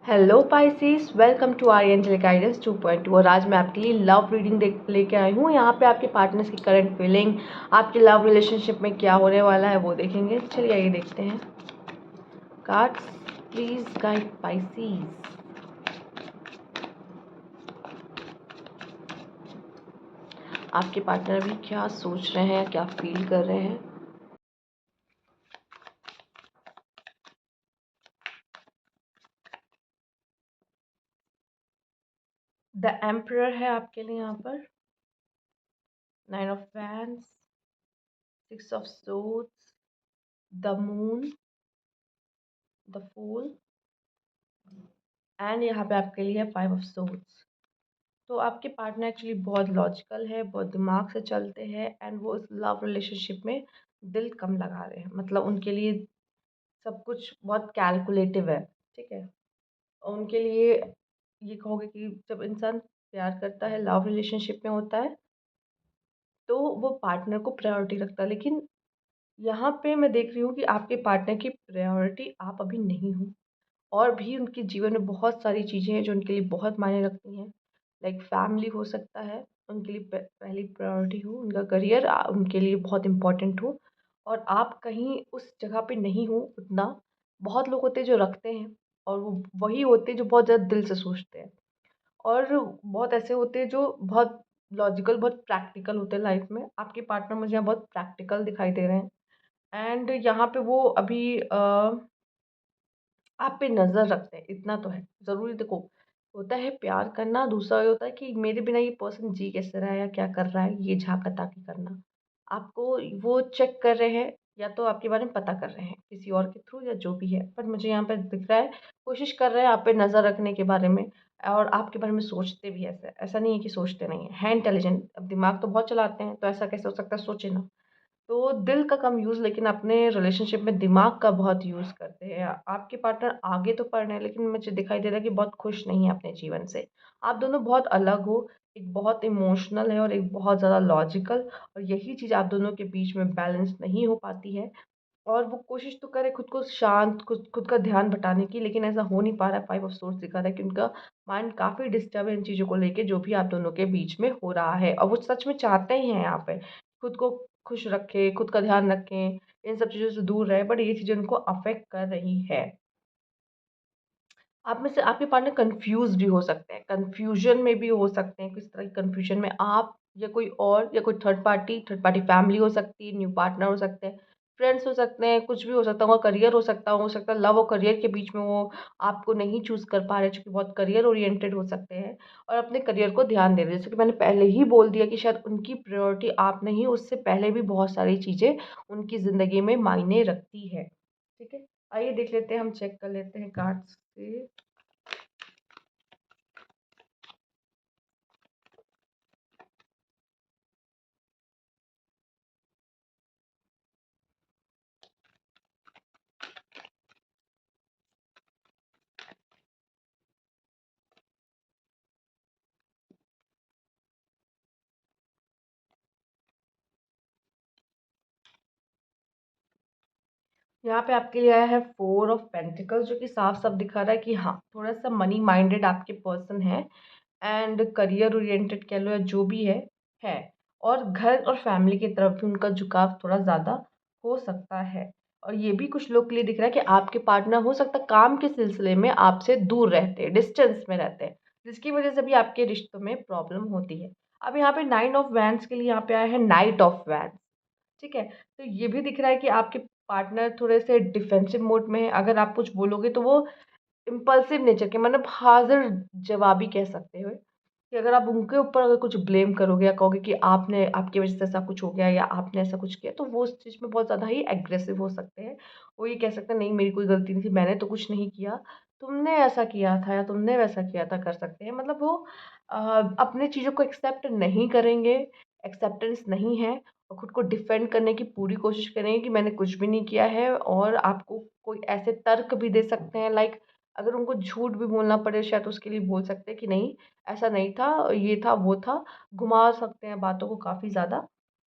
Hello Pisces, welcome to our angel guidance 2.2। और आज मैं आपके लिए लव रीडिंग देख लेके आई हूँ। यहाँ पे आपके पार्टनर्स की करंट फीलिंग, आपके लव रिलेशनशिप में क्या होने वाला है वो देखेंगे। चलिए आइए देखते हैं। Cards please guide Pisces. आपके पार्टनर भी क्या सोच रहे हैं, क्या फील कर रहे हैं। द एम्परर है आपके लिए यहाँ पर। 9 of wands, 6 of swords, the moon, the fool and यहाँ पे आपके लिए 5 ऑफ सोर्ड्स। तो आपके पार्टनर एक्चुअली बहुत लॉजिकल है, बहुत दिमाग से चलते हैं एंड वो इस लव रिलेशनशिप में दिल कम लगा रहे हैं। मतलब उनके लिए सब कुछ बहुत कैलकुलेटिव है। ठीक है। और उनके लिए ये कहोगे कि जब इंसान प्यार करता है, लव रिलेशनशिप में होता है, तो वो पार्टनर को प्रायोरिटी रखता है। लेकिन यहाँ पे मैं देख रही हूँ कि आपके पार्टनर की प्रायोरिटी आप अभी नहीं हो। और भी उनके जीवन में बहुत सारी चीज़ें हैं जो उनके लिए बहुत मायने रखती हैं। लाइक फैमिली हो सकता है उनके लिए पहली प्रायोरिटी हो, उनका करियर उनके लिए बहुत इम्पोर्टेंट हो। और आप कहीं उस जगह पे नहीं हो उतना। बहुत लोग होते हैं जो रखते हैं, और वो वही होते हैं जो बहुत ज़्यादा दिल से सोचते हैं। और बहुत ऐसे होते हैं जो बहुत लॉजिकल, बहुत प्रैक्टिकल होते हैं लाइफ में। आपके पार्टनर मुझे यहाँ बहुत प्रैक्टिकल दिखाई दे रहे हैं। एंड यहाँ पे वो अभी आप पे नज़र रखते हैं, इतना तो है। ज़रूरी देखो, होता है प्यार करना, दूसरा ये होता है कि मेरे बिना ये पर्सन जी कैसे रहा है या क्या कर रहा है, ये झाँका-ताकी करना। आपको वो चेक कर रहे हैं, या तो आपके बारे में पता कर रहे हैं किसी और के थ्रू या जो भी है। पर मुझे यहाँ पे दिख रहा है, कोशिश कर रहे हैं आप पे नज़र रखने के बारे में। और आपके बारे में सोचते भी ऐसा है, ऐसा नहीं है कि सोचते नहीं हैं। हैं इंटेलिजेंट, अब दिमाग तो बहुत चलाते हैं, तो ऐसा कैसे हो सकता है, सोचे ना। तो दिल का कम यूज़, लेकिन अपने रिलेशनशिप में दिमाग का बहुत यूज़ करते हैं। आपके पार्टनर आगे तो बढ़ रहे हैं, लेकिन मुझे दिखाई दे रहा है कि बहुत खुश नहीं है अपने जीवन से। आप दोनों बहुत अलग हो, एक बहुत इमोशनल है और एक बहुत ज़्यादा लॉजिकल। और यही चीज़ आप दोनों के बीच में बैलेंस नहीं हो पाती है। और वो कोशिश तो करे खुद को शांत, खुद खुद का ध्यान बटाने की, लेकिन ऐसा हो नहीं पा रहा है। 5 ऑफ सोर्ड्स दिखा रहा है कि उनका माइंड काफ़ी डिस्टर्ब है इन चीज़ों को लेके, जो भी आप दोनों के बीच में हो रहा है। और वो सच में चाहते ही हैं यहाँ पे खुद को खुश रखें, खुद का ध्यान रखें, इन सब चीज़ों से दूर रहे, बट ये चीज़ें उनको अफ़ेक्ट कर रही है। आप में से आपके पार्टनर कन्फ्यूज़ भी हो सकते हैं, कन्फ्यूज़न में भी हो सकते हैं। किस तरह की कन्फ्यूज़न में, आप या कोई और, या कोई थर्ड पार्टी फैमिली हो सकती है, न्यू पार्टनर हो सकते हैं, फ्रेंड्स हो सकते हैं, कुछ भी हो सकता है। उनका करियर हो सकता है लव और करियर के बीच में वो आपको नहीं चूज़ कर पा रहे, चूँकि बहुत करियर ओरिएंटेड हो सकते हैं और अपने करियर को ध्यान दे रहे हैं। जैसे कि मैंने पहले ही बोल दिया कि शायद उनकी प्रायोरिटी आप नहीं, उससे पहले भी बहुत सारी चीज़ें उनकी ज़िंदगी में मायने रखती है। ठीक है? आइए देख लेते हैं, हम चेक कर लेते हैं कार्ड्स से। यहाँ पे आपके लिए आया है 4 ऑफ पेंटिकल्स, जो कि साफ-साफ दिखा रहा है कि हाँ, थोड़ा-सा मनी माइंडेड आपके पर्सन है एंड करियर ओरिएंटेड कह लो या जो भी है। और घर और फैमिली की तरफ भी उनका झुकाव थोड़ा ज़्यादा हो सकता है। और ये भी कुछ लोग के लिए दिख रहा है कि आपके पार्टनर हो सकता है काम के सिलसिले में आपसे दूर रहते हैं, डिस्टेंस में रहते हैं, जिसकी वजह से भी आपके रिश्तों में प्रॉब्लम होती है। अब यहाँ पे 9 ऑफ वैंड्स के लिए यहाँ पे आया है नाइट ऑफ वैंड्स। ठीक है? तो ये भी दिख रहा है कि आपके पार्टनर थोड़े से डिफेंसिव मोड में है। अगर आप कुछ बोलोगे तो वो इम्पल्सिव नेचर के, मतलब हाज़िर-जवाबी कह सकते हो, कि अगर आप उनके ऊपर अगर कुछ ब्लेम करोगे या कहोगे कि आपने, आपकी वज़ह से ऐसा कुछ हो गया या आपने ऐसा कुछ किया, तो वो उस चीज़ में बहुत ज़्यादा ही एग्रेसिव हो सकते हैं। वो ये कह सकते हैं, नहीं मेरी कोई गलती नहीं थी, मैंने तो कुछ नहीं किया, तुमने ऐसा किया था या तुमने वैसा किया था, कर सकते हैं। मतलब वो अ, अपनी चीज़ों को एक्सेप्ट नहीं करेंगे, एक्सेप्टेंस नहीं है, और खुद को डिफेंड करने की पूरी कोशिश करेंगे कि मैंने कुछ भी नहीं किया है। और आपको कोई ऐसे तर्क भी दे सकते हैं, लाइक अगर उनको झूठ भी बोलना पड़े शायद उसके लिए बोल सकते हैं कि नहीं ऐसा नहीं था, ये था, वो था। घुमा सकते हैं बातों को काफ़ी ज़्यादा।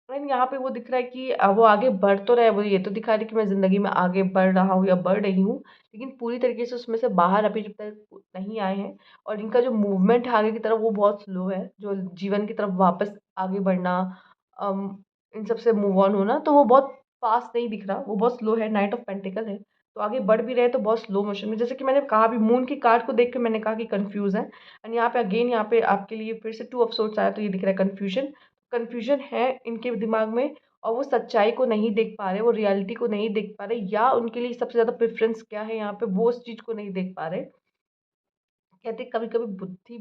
एंड यहाँ पे वो दिख रहा है कि वो आगे बढ़ तो रहा है, वो ये तो दिखा रही है कि मैं ज़िंदगी में आगे बढ़ रहा हूँ या बढ़ रही हूँ, लेकिन पूरी तरीके से उसमें से बाहर अभी जब तक नहीं आए हैं। और इनका जो मूवमेंट है आगे की तरफ वो बहुत स्लो है, जो जीवन की तरफ वापस आगे बढ़ना, इन सब से मूव ऑन होना, तो वो बहुत फास्ट नहीं दिख रहा, वो बहुत स्लो है, नाइट ऑफ पेंटिकल है। तो आगे बढ़ भी रहे हैं तो बहुत स्लो मोशन में, जैसे कि मैंने कहा अभी मून की कार्ड को देख के मैंने कहा कि कन्फ्यूज़ है। एंड यहाँ पे अगेन यहाँ पे आपके लिए फिर से टू ऑफ सोर्ड्स आया, तो ये दिख रहा है कन्फ्यूजन। कन्फ्यूजन है इनके दिमाग में, और वो सच्चाई को नहीं देख पा रहे, वो रियलिटी को नहीं देख पा रहे, या उनके लिए सबसे ज़्यादा प्रेफ़रेंस क्या है यहाँ पे वो उस चीज़ को नहीं देख पा रहे। कहते हैं कभी-कभी बुद्धि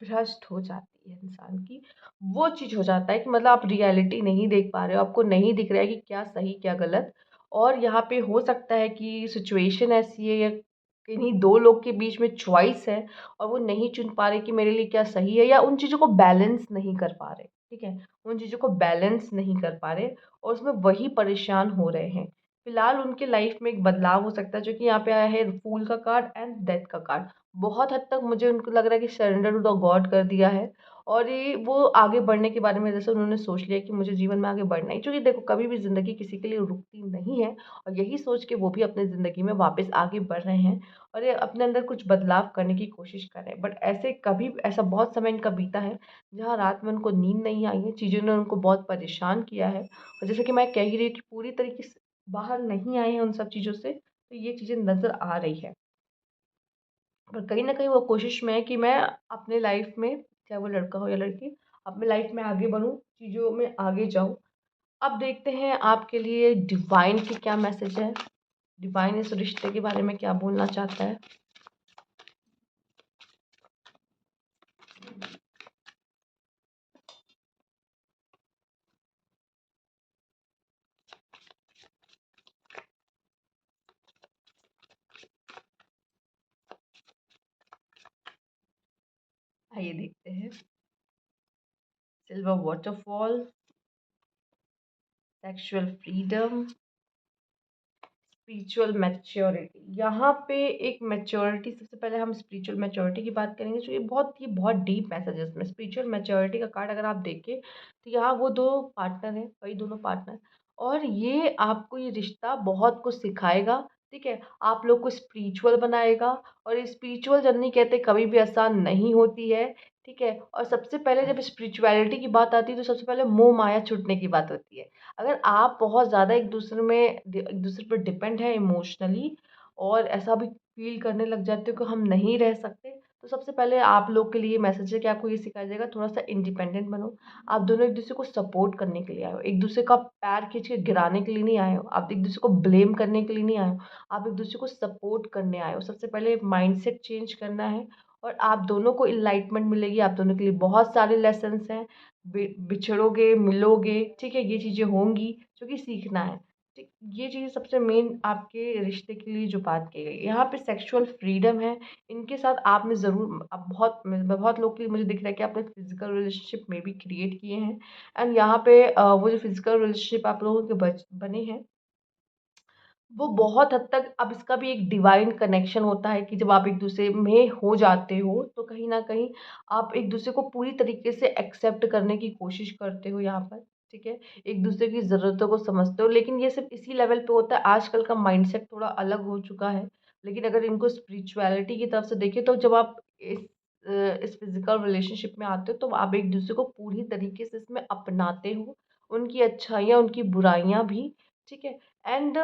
भ्रष्ट हो जाती है इंसान की। वो चीज़ हो जाता है कि मतलब आप रियलिटी नहीं देख पा रहे हो, आपको नहीं दिख रहा है कि क्या सही क्या गलत। और यहाँ पे हो सकता है कि सिचुएशन ऐसी है या किन्हीं 2 लोग के बीच में चॉइस है, और वो नहीं चुन पा रहे कि मेरे लिए क्या सही है, या उन चीज़ों को बैलेंस नहीं कर पा रहे, ठीक है? उन चीज़ों को बैलेंस नहीं कर पा रहे और उसमें वही परेशान हो रहे हैं। फिलहाल उनके लाइफ़ में एक बदलाव हो सकता है, जो कि यहाँ पे आया है फूल का कार्ड एंड डेथ का कार्ड। बहुत हद तक मुझे उनको लग रहा है कि सरेंडर टू द गॉड कर दिया है, और ये वो आगे बढ़ने के बारे में जैसे उन्होंने सोच लिया कि मुझे जीवन में आगे बढ़ना ही, क्योंकि देखो कभी भी ज़िंदगी किसी के लिए रुकती नहीं है, और यही सोच के वो भी अपनी ज़िंदगी में वापस आगे बढ़ रहे हैं, और ये अपने अंदर कुछ बदलाव करने की कोशिश कर रहे हैं। बट ऐसे कभी ऐसा बहुत समय इनका बीता है जहाँ रात में उनको नींद नहीं आई है, चीज़ों ने उनको बहुत परेशान किया है, और जैसे कि मैं कह ही रही हूँ कि पूरी तरीके से बाहर नहीं आए हैं उन सब चीज़ों से, तो ये चीज़ें नज़र आ रही है। पर कहीं न कहीं वो कोशिश में है कि मैं अपने लाइफ़ में, चाहे वो लड़का हो या लड़की, अपनी लाइफ़ में आगे बढ़ूँ, चीज़ों में आगे जाऊँ। अब देखते हैं आपके लिए डिवाइन की क्या मैसेज है, डिवाइन इस रिश्ते के बारे में क्या बोलना चाहता है। आइए देखते हैं। Silver waterfall, sexual freedom, spiritual maturity. यहाँ पे एक मैच्योरिटी, सबसे पहले हम स्पिरिचुअल मैच्योरिटी की बात करेंगे, जो ये बहुत डीप मैसेज है इसमें। स्पिरिचुअल मैच्योरिटी का कार्ड अगर आप देखें तो यहाँ वो दो पार्टनर हैं, वही दोनों पार्टनर, और ये आपको ये रिश्ता बहुत कुछ सिखाएगा, ठीक है? आप लोग को स्पिरिचुअल बनाएगा, और ये स्पिरिचुअल जर्नी कहते हैं कभी भी आसान नहीं होती है, ठीक है? और सबसे पहले जब स्पिरिचुअलिटी की बात आती है तो सबसे पहले मोह माया छूटने की बात होती है। अगर आप बहुत ज़्यादा एक दूसरे पर डिपेंड है इमोशनली, और ऐसा भी फील करने लग जाते हो कि हम नहीं रह सकते, तो सबसे पहले आप लोग के लिए मैसेज है कि आपको ये सिखाया जाएगा, थोड़ा सा इंडिपेंडेंट बनो। आप दोनों एक दूसरे को सपोर्ट करने के लिए आए हो, एक दूसरे का पैर खींच के गिराने के लिए नहीं आए हो, आप एक दूसरे को ब्लेम करने के लिए नहीं आए हो, आप एक दूसरे को सपोर्ट करने आए हो। सबसे पहले माइंडसेट चेंज करना है, और आप दोनों को इनलाइटमेंट मिलेगी, आप दोनों के लिए बहुत सारे लेसन्स हैं। बिछड़ोगे, मिलोगे, ठीक है? ये चीज़ें होंगी जो कि सीखना है, ठीक? ये चीज़ सबसे मेन आपके रिश्ते के लिए जो बात की गई। यहाँ पे सेक्सुअल फ्रीडम है, इनके साथ आपने ज़रूर अब बहुत लोग के लिए मुझे दिख रहा है कि आपने फिज़िकल रिलेशनशिप में भी क्रिएट किए हैं, एंड यहाँ पे वो जो फिज़िकल रिलेशनशिप आप लोगों के बने हैं, वो बहुत हद तक अब इसका भी एक डिवाइन कनेक्शन होता है कि जब आप एक-दूसरे में हो जाते हो, तो कहीं न कहीं आप एक-दूसरे को पूरी तरीके से एक्सेप्ट करने की कोशिश करते हो यहाँ पर, ठीक है? एक-दूसरे की ज़रूरतों को समझते हो, लेकिन ये सिर्फ़ इसी लेवल पे होता है, आजकल का माइंडसेट थोड़ा अलग हो चुका है। लेकिन अगर इनको स्पिरिचुअलिटी की तरफ से देखें, तो जब आप इस फिज़िकल रिलेशनशिप में आते हो, तो आप एक-दूसरे को पूरी तरीके से इसमें अपनाते हो, उनकी अच्छाइयाँ, उनकी बुराइयाँ भी, ठीक है? एंड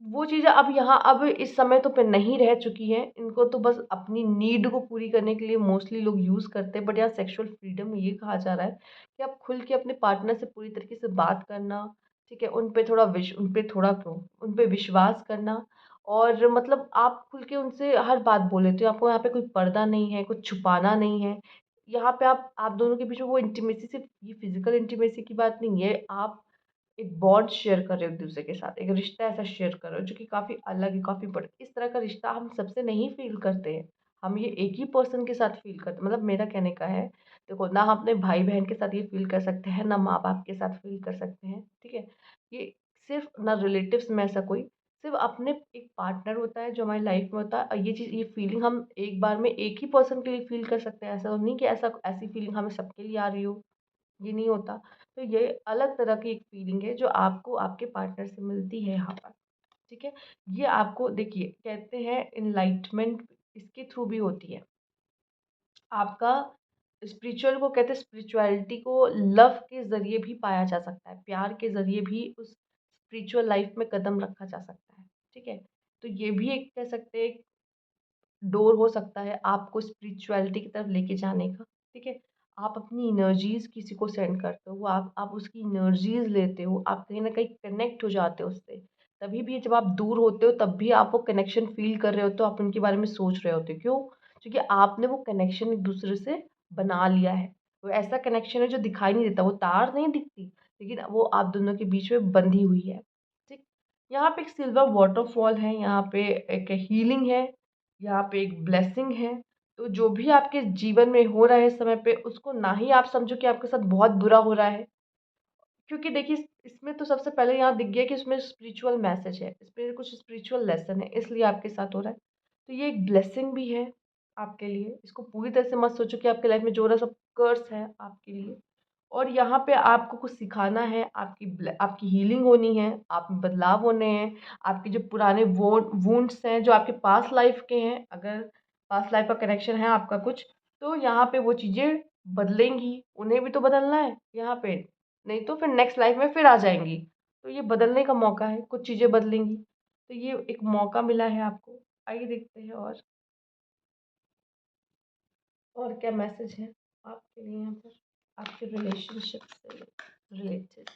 वो चीज़ें अब इस समय तो पे नहीं रह चुकी हैं, इनको तो बस अपनी नीड को पूरी करने के लिए मोस्टली लोग यूज़ करते हैं, बट यहाँ सेक्सुअल फ्रीडम में ये कहा जा रहा है कि आप खुल के अपने पार्टनर से पूरी तरीके से बात करना, ठीक है? उन पे विश्वास करना, और मतलब आप खुल के उनसे हर बात बोल लेते हो, आपको यहाँ पे कोई पर्दा नहीं है, कुछ छुपाना नहीं है। यहाँ पे आप दोनों के बीच में वो इंटीमेसी, सिर्फ़ ये फिज़िकल इंटीमेसी की बात नहीं है, आप एक बॉन्ड शेयर कर रहे हो एक-दूसरे के साथ, एक रिश्ता ऐसा शेयर कर रहे हो जो कि काफ़ी अलग है, काफ़ी बड़ा। इस तरह का रिश्ता हम सबसे नहीं फ़ील करते हैं। हम ये एक ही पर्सन के साथ फ़ील करते हैं, मतलब मेरा कहने का है, देखो ना हम अपने भाई-बहन के साथ ये फ़ील कर सकते हैं, ना माँ-बाप के साथ फ़ील कर सकते हैं, ठीक है? ये सिर्फ़ ना रिलेटिव्स में ऐसा कोई, सिर्फ़ अपने एक पार्टनर होता है जो हमारी लाइफ़ में होता है, और ये फ़ीलिंग हम एक बार में एक ही पर्सन के लिए फ़ील कर सकते हैं। ऐसा तो नहीं कि ऐसी फ़ीलिंग हमें सबके लिए आ रही हो, ये नहीं होता। तो ये अलग तरह की एक फीलिंग है जो आपको आपके पार्टनर से मिलती है यहाँ पर, ठीक है? ये आपको देखिए कहते हैं एनलाइटमेंट इसके थ्रू भी होती है। आपका स्पिरिचुअल को कहते हैं स्पिरिचुअलिटी को लव के ज़रिए भी पाया जा सकता है, प्यार के ज़रिए भी उस स्पिरिचुअल लाइफ़ में कदम रखा जा सकता है, ठीक है? तो ये भी एक कह सकते हैं डोर हो सकता है आपको स्पिरिचुअलिटी की तरफ लेके जाने का, ठीक है? आप अपनी एनर्जीज़ किसी को सेंड करते हो, वो आप उसकी एनर्जीज़ लेते हो, आप कहीं न कहीं कनेक्ट हो जाते हो उससे। तभी भी जब आप दूर होते हो तब भी आप वो कनेक्शन फ़ील कर रहे होते हो, आप उनके बारे में सोच रहे होते हो। क्यों? क्योंकि आपने वो कनेक्शन एक-दूसरे से बना लिया है। वो ऐसा कनेक्शन है जो दिखाई नहीं देता, वो तार नहीं दिखती, लेकिन वो आप दोनों के बीच में बंधी हुई है, ठीक? यहाँ पे एक सिल्वर वॉटरफॉल है, यहाँ पे एक हीलिंग है, यहाँ पे एक ब्लेसिंग है। तो जो भी आपके जीवन में हो रहा है इस समय पे उसको ना ही आप समझो कि आपके साथ बहुत बुरा हो रहा है। क्योंकि देखिए इसमें तो सबसे पहले यहाँ दिख गया कि इसमें स्पिरिचुअल मैसेज है, इसमें कुछ स्पिरिचुअल लेसन है इसलिए आपके साथ हो रहा है। तो ये एक ब्लेसिंग भी है आपके लिए। इसको पूरी तरह से मत सोचो कि आपकी लाइफ में जो हो रहा है सब कर्स है आपके लिए। और यहाँ पे आपको कुछ सिखाना है, आपकी हीलिंग होनी है, आप में बदलाव होने हैं, आपके जो पुराने वुंड्स हैं, जो आपके पास्ट लाइफ के हैं, अगर पास्ट लाइफ का कनेक्शन है आपका कुछ, तो यहाँ पे वो चीज़ें बदलेंगी, उन्हें भी तो बदलना है यहाँ पे, नहीं तो फिर नेक्स्ट लाइफ में फिर आ जाएँगी। तो ये बदलने का मौका है, कुछ चीज़ें बदलेंगी, तो ये एक मौका मिला है आपको। आइए देखते हैं और क्या मैसेज है आपके लिए यहाँ पर, आपके रिलेशनशिप से related.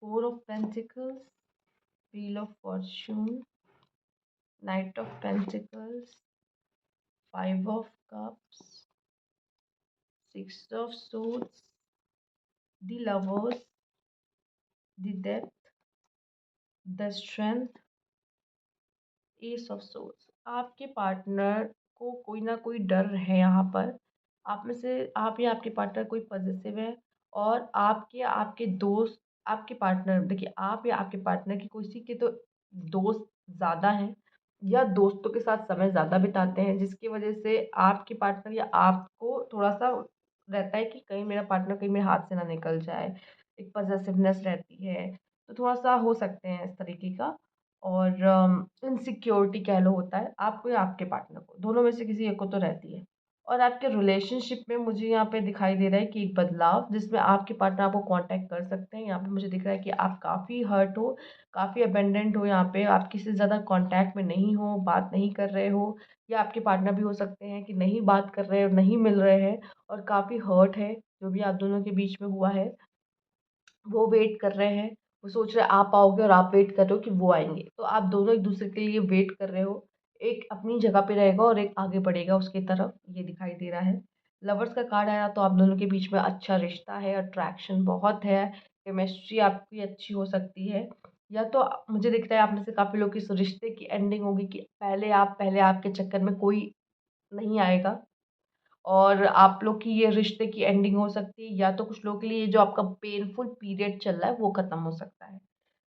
4 of Pentacles, Wheel of Fortune, Knight of Pentacles, 5 of Cups, 6 of Swords, the Lovers, the Death, the Strength, S of source. आपके पार्टनर को कोई ना कोई डर है यहाँ पर। आप में से आप या आपके पार्टनर कोई पॉज़ेसिव है और आपके दोस्त आपके पार्टनर देखिए आप या आपके पार्टनर की किसी के तो दोस्त ज़्यादा हैं या दोस्तों के साथ समय ज़्यादा बिताते हैं जिसकी वज़ह से आपके पार्टनर या आपको थोड़ा-सा रहता है कि कहीं मेरा पार्टनर कहीं मेरे हाथ से ना निकल जाए। एक पॉज़ेसिवनेस रहती है, तो थोड़ा-सा हो सकते हैं इस तरीके का। और इनसिक्योरिटी कह लो होता है आपको या आपके पार्टनर को, दोनों में से किसी एक को तो रहती है। और आपके रिलेशनशिप में मुझे यहाँ पे दिखाई दे रहा है कि एक बदलाव जिसमें आपके पार्टनर आपको कांटेक्ट कर सकते हैं। यहाँ पे मुझे दिख रहा है कि आप काफ़ी हर्ट हो, काफ़ी अबैंडन्ड हो यहाँ पे, आप किसी से ज़्यादा कांटेक्ट में नहीं हो, बात नहीं कर रहे हो या आपके पार्टनर भी हो सकते हैं कि नहीं बात कर रहे हैं और नहीं मिल रहे हैं और काफ़ी हर्ट है, जो भी आप दोनों के बीच में हुआ है। वो वेट कर रहे हैं, वो सोच रहे हैं आप आओगे और आप वेट कर रहे हो कि वो आएँगे। तो आप दोनों एक-दूसरे के लिए वेट कर रहे हो। एक अपनी जगह पे रहेगा और एक आगे बढ़ेगा उसकी तरफ, ये दिखाई दे रहा है। लवर्स का कार्ड आया तो आप दोनों के बीच में अच्छा रिश्ता है, अट्रैक्शन बहुत है, केमिस्ट्री आपकी अच्छी हो सकती है। या तो मुझे दिख रहा है आप में से काफ़ी लोग की इस रिश्ते की एंडिंग होगी कि पहले आप के चक्कर में कोई नहीं आएगा। और आप लोग की ये रिश्ते की एंडिंग हो सकती है या तो कुछ लोगों के लिए जो आपका पेनफुल पीरियड चल रहा है वो खत्म हो सकता है।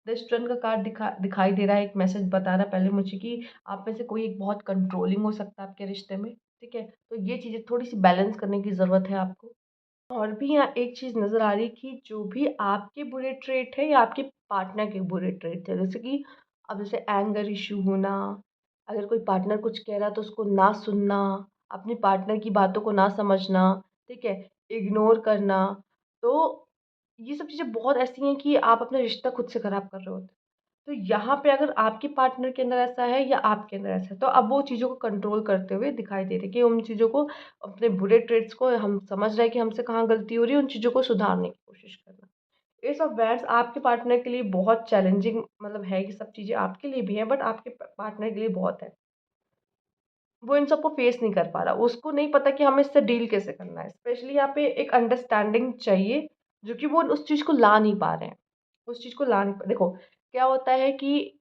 द स्टर्न का कार्ड दिखाई दे रहा है, एक मैसेज बता रहा है पहले मुझे कि आप में से कोई एक बहुत कंट्रोलिंग हो सकता है आपके रिश्ते में, ठीक है? तो ये चीज़ें थोड़ी-सी बैलेंस करने की ज़रूरत है आपको। और भी यहाँ एक चीज़ नज़र आ रही है कि जो भी आपके बुरे ट्रेट है या आपके पार्टनर के बुरे ट्रेट है, जैसे कि अब जैसे एंगर इश्यू होना, अगर कोई पार्टनर कुछ कह रहा है तो उसको ना सुनना, अपने पार्टनर की बातों को ना समझना, ठीक है? इग्नोर करना, तो ये सब चीज़ें बहुत ऐसी हैं कि आप अपना रिश्ता खुद से ख़राब कर रहे होते हैं। तो यहाँ पे अगर आपके पार्टनर के अंदर ऐसा है या आपके अंदर ऐसा है, तो अब वो चीज़ों को कंट्रोल करते हुए दिखाई दे रहे हैं कि उन चीज़ों को अपने बुरे ट्रेड्स को हम समझ रहे हैं कि हमसे कहाँ गलती हो रही है, उन चीज़ों को सुधारने की कोशिश करना। एस ऑफ वैंड्स आपके पार्टनर के लिए बहुत चैलेंजिंग मतलब है, ये सब चीज़ें आपके लिए भी हैं बट आपके पार्टनर के लिए बहुत है। वो इन सबको फेस नहीं कर पा रहा, उसको नहीं पता कि हमें इससे डील कैसे करना है। स्पेशली यहाँ पे एक अंडरस्टैंडिंग चाहिए, जो कि वो उस चीज़ को ला नहीं पा रहे हैं। उस चीज़ को ला नहीं पा देखो, क्या होता है कि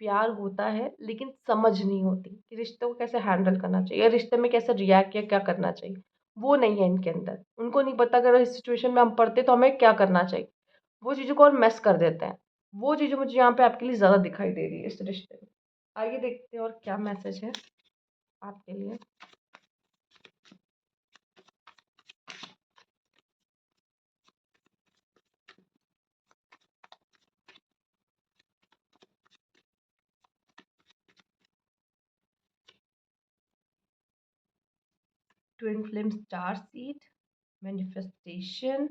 प्यार होता है, लेकिन समझ नहीं होती कि रिश्ते को कैसे हैंडल करना चाहिए या रिश्ते में कैसे रिएक्ट या क्या करना चाहिए। वो नहीं है इनके अंदर। उनको नहीं पता अगर इस सिचुएशन में हम पड़ते तो हमें क्या करना चाहिए। वो चीज़ों को और मेस कर देते हैं। वो चीज़ें मुझे यहाँ पे आपके लिए ज़्यादा दिखाई दे रही है इस रिश्ते में। आइए देखते हैं और क्या मैसेज है आपके लिए। Twin flame star seed, manifestation,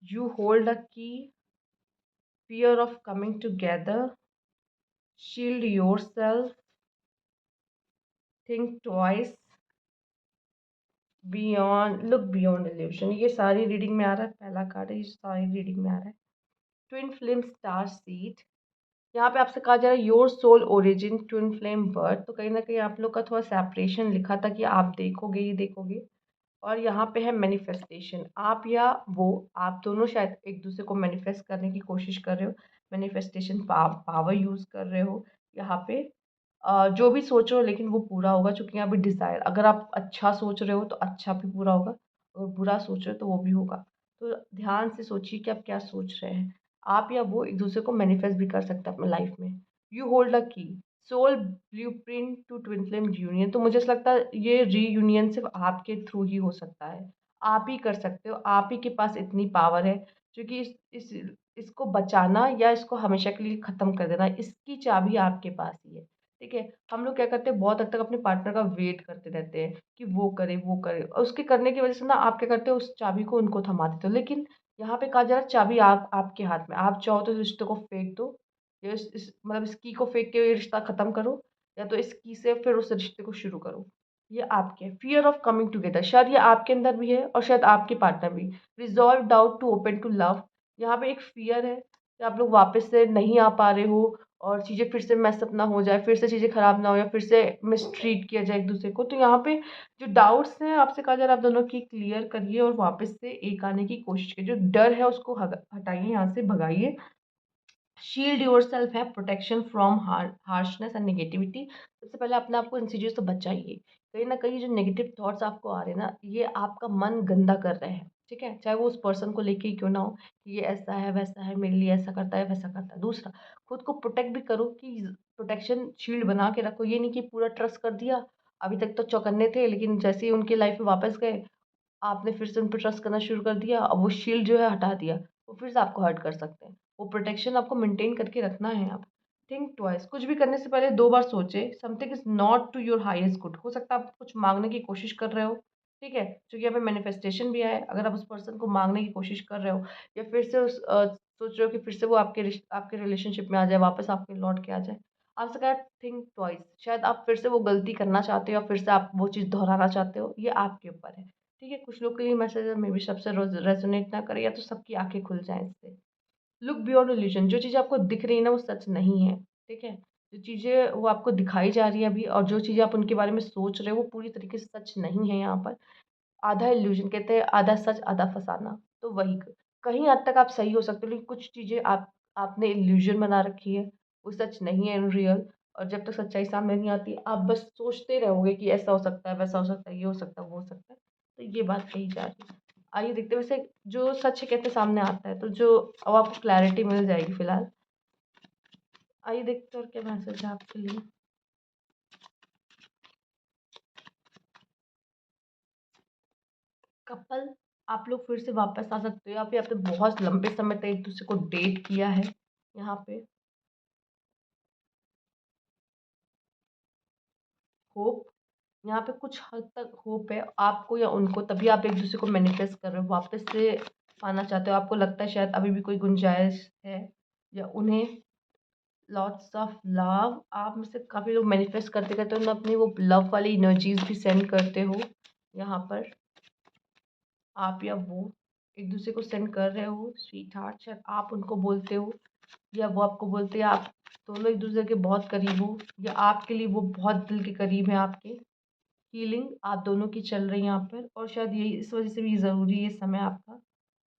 you hold a key, fear of coming together, shield yourself, think twice, beyond look beyond illusion। ये सारी रीडिंग में आ रहा है, पहला कार्ड है, ये सारी रीडिंग में आ रहा है। ट्विन फ्लेम स्टार सीड, यहाँ पे आपसे कहा जा रहा है your soul origin twin flame birth. तो कहीं ना कहीं आप लोग का थोड़ा सेपरेशन लिखा था कि आप देखोगे ही देखोगे। और यहाँ पे है मैनिफेस्टेशन, आप या वो, आप दोनों शायद एक दूसरे को मैनिफेस्ट करने की कोशिश कर रहे हो, मैनिफेस्टेशन पावर यूज़ कर रहे हो यहाँ पे। जो भी सोच रहे हो लेकिन वो पूरा होगा, चूँकि यहाँ पे डिज़ायर, अगर आप अच्छा सोच रहे हो तो अच्छा भी पूरा होगा, और बुरा सोच रहे हो तो वो भी होगा। तो ध्यान से सोचिए कि आप क्या सोच रहे हैं। आप या वो एक दूसरे को मैनिफेस्ट भी कर सकते हैं अपने लाइफ में। You hold a key, soul blueprint to twin flame reunion. तो मुझे ऐसा लगता है ये रीयूनियन सिर्फ आपके थ्रू ही हो सकता है, आप ही कर सकते हो, आप ही के पास इतनी पावर है। क्योंकि इस इसको बचाना या इसको हमेशा के लिए ख़त्म कर देना, इसकी चाबी आपके पास ही है। ठीक है? हम लोग क्या करते हैं, बहुत हद तक अपने पार्टनर का वेट करते रहते हैं कि वो करे, और उसके करने की वजह से ना आप क्या करते हो, उस चाबी को उनको थमा देते हो। लेकिन यहाँ पे कहा जा रहा है चाबी आप आपके हाथ में, आप चाहो तो इस रिश्ते को फेंक दो, या इस मतलब इस की को फेंक के ये रिश्ता ख़त्म करो, या तो इस की से फिर उस रिश्ते को शुरू करो। ये आपके फियर ऑफ कमिंग टुगेदर, शायद ये आपके अंदर भी है और शायद आपके पार्टनर भी। Resolve doubt to open to love, यहाँ पे एक फियर है कि आप लोग वापस से नहीं आ पा रहे हो, और चीज़ें फिर से मैसअप ना हो जाए, फिर से चीज़ें ख़राब ना हो, या फिर से मिसट्रीट किया जाए एक दूसरे को। तो यहाँ पे जो डाउट्स हैं आपसे कहा जा रहा है आप दोनों की क्लियर करिए, और वापस से एक आने की कोशिश कीजिए। जो डर है उसको हटाइए, यहाँ से भगाइए। शील्ड योरसेल्फ है protection from harshness and negativity. सबसे पहले अपने आप को इन चीज़ों से बचाइए। कहीं ना कहीं जो नेगेटिव थॉट्स आपको आ रहे हैं ना, ये आपका मन गंदा कर रहे हैं। ठीक है, चाहे वो उस पर्सन को लेके ही क्यों ना हो कि ये ऐसा है वैसा है, मेरे लिए ऐसा करता है वैसा करता है। दूसरा, खुद को प्रोटेक्ट भी करो, कि प्रोटेक्शन शील्ड बना के रखो। ये नहीं कि पूरा ट्रस्ट कर दिया, अभी तक तो चौकन्ने थे, लेकिन जैसे ही उनकी लाइफ में वापस गए, आपने फिर से उन पे ट्रस्ट करना शुरू कर दिया, अब वो शील्ड जो है हटा दिया, वो फिर से आपको हर्ट कर सकते हैं। वो प्रोटेक्शन आपको मेंटेन करके रखना है। आप थिंक ट्वाइस, कुछ भी करने से पहले 2 बार सोचें। Something is not to your highest good, हो सकता है आप कुछ माँगने की कोशिश कर रहे हो, ठीक है? क्योंकि यहाँ पे मैनिफेस्टेशन भी आया है, अगर आप उस पर्सन को माँगने की कोशिश कर रहे हो, या फिर से सोच रहे हो कि फिर से वो आपके रिलेशनशिप में आ जाए, वापस आपके लौट के आ जाए। आपसे कहा थिंक ट्वाइस, शायद आप फिर से वो गलती करना चाहते हो, या फिर से आप वो चीज़ दोहराना चाहते हो, ये आपके ऊपर है। ठीक है, कुछ लोग के लिए मैसेज मे बी सबसे रेजोनेट ना करे, या तो सबकी आंखें खुल जाएं इससे। लुक बियॉन्ड इल्यूजन, जो चीज़ें आपको दिख रही है ना वो सच नहीं है। ठीक है, जो चीज़ें वो आपको दिखाई जा रही है अभी, और जो चीज़ें आप उनके बारे में सोच रहे हो, वो पूरी तरीके से सच नहीं है यहाँ पर। आधा इल्यूजन कहते हैं, आधा सच आधा फसाना। तो वही कहीं हद तक आप सही हो सकते हो, लेकिन कुछ चीज़ें आपने इल्यूजन बना रखी है, वो सच नहीं है इन रियल। और जब तक सच्चाई सामने नहीं आती, आप बस सोचते रहोगे कि ऐसा हो सकता है, वैसा हो सकता है, ये हो सकता है, वो हो सकता है। तो ये बात कही जा रही है। आइए देखते हैं, वैसे जो सच है कहते सामने आता है, तो जो अब आपको क्लैरिटी मिल जाएगी फिलहाल। आइए देखते हैं और क्या मैसेज है आपके लिए। कपल, आप लोग फिर से वापस आ सकते हो, या फिर आपने बहुत लंबे समय तक एक दूसरे को डेट किया है यहाँ पे। होप, यहाँ पे कुछ हद तक होप है आपको या उनको, तभी आप एक दूसरे को मैनिफेस्ट कर रहे हो, वापस से पाना चाहते हो। आपको लगता है शायद अभी भी कोई गुंजाइश है, या उन्हें लॉट्स ऑफ लव, आप में से काफ़ी लोग मैनिफेस्ट करते करते उन्हें अपनी वो लव वाली एनर्जीज भी सेंड करते हो यहाँ पर। आप या वो एक दूसरे को सेंड कर रहे हो स्वीट हार्ट, शायद आप उनको बोलते हो, या वो आपको बोलते हैं। आप दोनों एक दूसरे के बहुत करीब हो, या आपके लिए वो बहुत दिल के करीब है आपके। हीलिंग आप दोनों की चल रही है यहाँ पर, और शायद यही इस वजह से भी ज़रूरी है समय आपका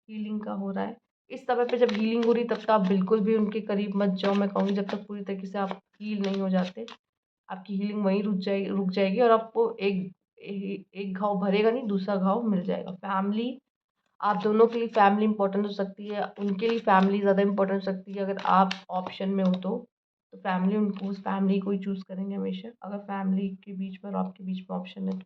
हीलिंग का हो रहा है। इस समय पे जब हीलिंग हो रही तब तो आप बिल्कुल भी उनके करीब मत जाओ, मैं कहूँगी जब तक पूरी तरीके से आप हील नहीं हो जाते। आपकी हीलिंग वहीं रुक जाएगी, और आपको एक घाव भरेगा नहीं, दूसरा घाव मिल जाएगा। फैमिली, आप दोनों के लिए फैमिली इंपॉर्टेंट हो सकती है, उनके लिए फैमिली ज़्यादा इंपॉर्टेंट हो सकती है। अगर आप ऑप्शन में हो तो फैमिली, उनको उस फैमिली को ही चूज़ करेंगे हमेशा। अगर फैमिली के बीच में और आपके बीच में ऑप्शन है तो,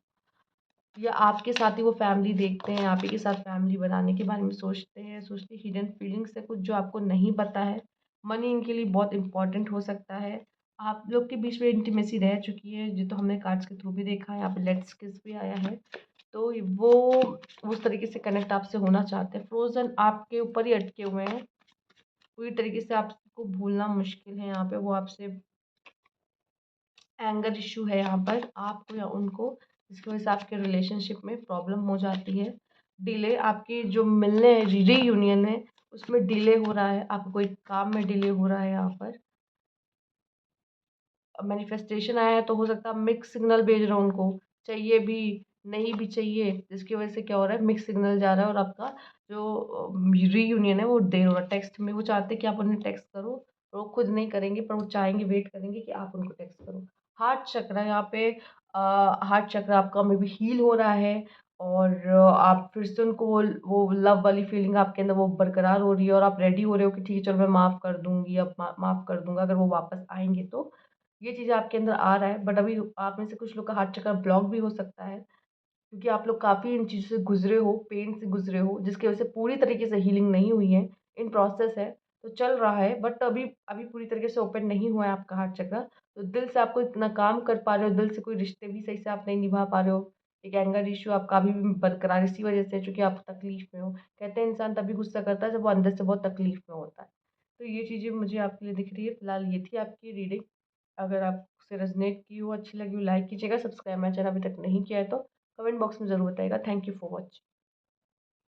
या आपके साथ ही वो फैमिली देखते हैं, आप ही के साथ फैमिली बनाने के बारे में सोचते हैं हिडन फीलिंग्स है कुछ जो आपको नहीं पता है। मनी इनके लिए बहुत इम्पोर्टेंट हो सकता है। आप लोग के बीच में इंटीमेसी रह चुकी है, ये तो हमने कार्ड्स के थ्रू भी देखा है, यहाँ पे लेट्स किस भी आया है। तो वो उस तरीके से कनेक्ट आपसे होना चाहते हैं। फ्रोज़न आपके ऊपर ही अटके हुए हैं, पूरी तरीके से आपको भूलना मुश्किल है यहाँ पे। वो आपसे एंगर इश्यू है यहाँ पर आपको या उनको, जिसकी वजह से आपके रिलेशनशिप में प्रॉब्लम हो जाती है। डिले आपकी जो मिलने रीयूनियन है उसमें डिले हो रहा है, आपको कोई काम में डिले हो रहा है यहाँ पर। मैनिफेस्टेशन आया है तो हो सकता है मिक्स सिग्नल भेज रहे हो उनको, चाहिए भी नहीं भी चाहिए, जिसकी वजह से क्या हो रहा है मिक्स सिग्नल जा रहा है और आपका जो रीयूनियन है वो देर हो रहा है। टेक्स्ट में वो चाहते हैं कि आप उन्हें टेक्स्ट करो, और वो खुद नहीं करेंगे पर वो चाहेंगे, वेट करेंगे कि आप उनको टेक्स्ट करो। हार्ट चक्र यहाँ पे हार्ट चक्र आपका मे बी हील हो रहा है, और आप फिर से उनको वो लव वाली फीलिंग आपके अंदर वो बरकरार हो रही है, और आप रेडी हो रहे हो कि ठीक है चलो मैं माफ़ कर दूंगी, अब माफ़ कर दूंगा अगर वो वापस आएंगे तो। ये चीज़ें आपके अंदर आ रहा है, बट अभी आप में से कुछ लोग का हार्ट चक्र ब्लॉक भी हो सकता है, क्योंकि आप लोग काफ़ी इन चीज़ों से गुज़रे हो, पेन से गुज़रे हो, जिसकी वज़ह से पूरी तरीके से हीलिंग नहीं हुई है, इन प्रोसेस है, तो चल रहा है, बट अभी अभी पूरी तरीके से ओपन नहीं हुआ है आपका हार्ट चक्र। तो दिल से आप कोई ना काम कर पा रहे हो, दिल से कोई रिश्ते भी सही से आप नहीं निभा पा रहे हो। एक एंगर इश्यू आपका अभी भी बरकरार इसी वज़ह से है, चूँकि आप तकलीफ़ में हो। कहते हैं इंसान तभी गुस्सा करता है जब वो अंदर से बहुत तकलीफ़ में होता है। तो ये चीज़ें मुझे आपके लिए दिख रही है। फिलहाल ये थी आपकी रीडिंग। अगर आपसे रेज़ोनेट की हो, अच्छी लगी हो, लाइक कीजिएगा, सब्सक्राइब मेरा चैनल अभी तक नहीं किया है तो कमेंट बॉक्स में ज़रूर बताइएगा। Thank you for watching.